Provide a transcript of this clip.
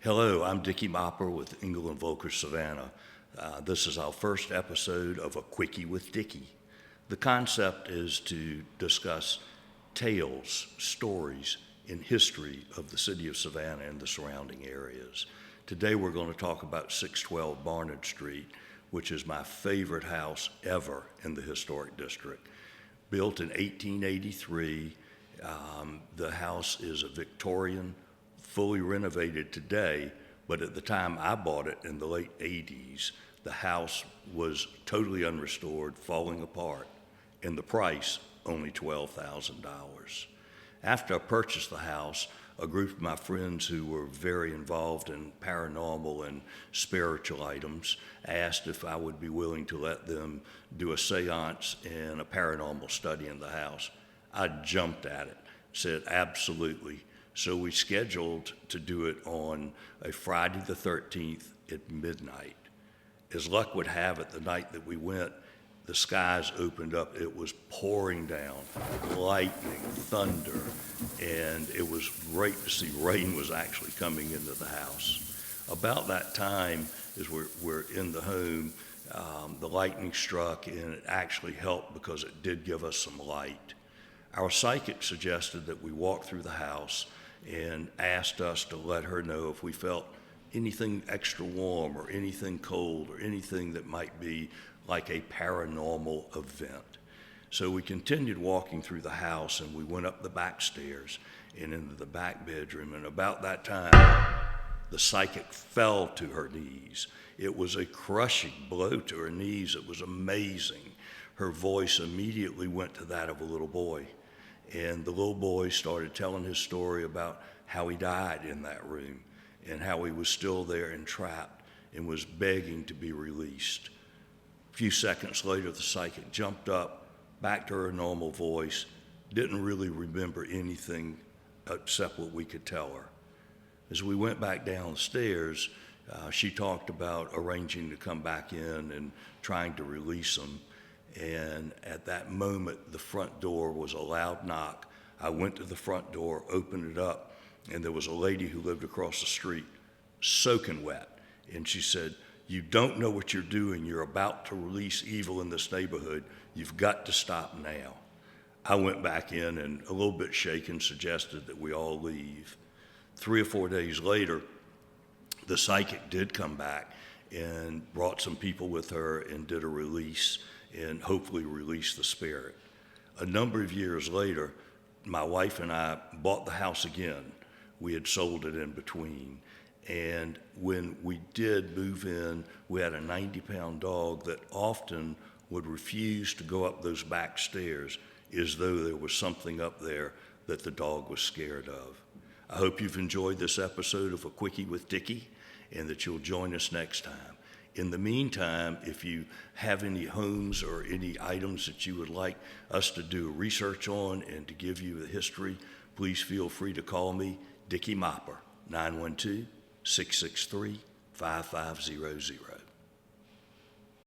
Hello, I'm Dicky with Engel and Volker, Savannah. This is our first episode of A Quickie with Dicky. The concept is to discuss tales, stories, in history of the city of Savannah and the surrounding areas. Today we're going to talk about 612 Barnard Street, which is my favorite house ever in the historic district. Built in 1883, the house is a Victorian, fully renovated today, but at the time I bought it in the late 80s, the house was totally unrestored, falling apart, and the price only $12,000. After I purchased the house, a group of my friends who were very involved in paranormal and spiritual items asked if I would be willing to let them do a seance and a paranormal study in the house. I jumped at it, said absolutely. So we scheduled to do it on a Friday the 13th at midnight. As luck would have it, the night that we went, the skies opened up. It was pouring down, lightning, thunder, and it was great to see rain was actually coming into the house. About that time, as we're in the home, the lightning struck, and it actually helped because it did give us some light. Our psychic suggested that we walk through the house and asked us to let her know if we felt anything extra warm or anything cold or anything that might be like a paranormal event. So we continued walking through the house, and we went up the back stairs and into the back bedroom, and about that time, the psychic fell to her knees. It was a crushing blow to her knees. It was amazing. Her voice immediately went to that of a little boy. And the little boy started telling his story about how he died in that room and how he was still there entrapped and was begging to be released. A few seconds later, the psychic jumped up, back to her normal voice, didn't really remember anything except what we could tell her. As we went back downstairs, she talked about arranging to come back in and trying to release him. And at that moment, the front door was a loud knock. I went to the front door, opened it up, and there was a lady who lived across the street, soaking wet. And she said, "You don't know what you're doing. You're about to release evil in this neighborhood. You've got to stop now." I went back in and, a little bit shaken, suggested that we all leave. 3 or 4 days later, the psychic did come back and brought some people with her and did a release and hopefully release the spirit. A number of years later, my wife and I bought the house again. We had sold it in between. And when we did move in, we had a 90-pound dog that often would refuse to go up those back stairs as though there was something up there that the dog was scared of. I hope you've enjoyed this episode of A Quickie with Dicky and that you'll join us next time. In the meantime, if you have any homes or any items that you would like us to do research on and to give you the history, please feel free to call me, Dicky Mopper, 912-663-5500.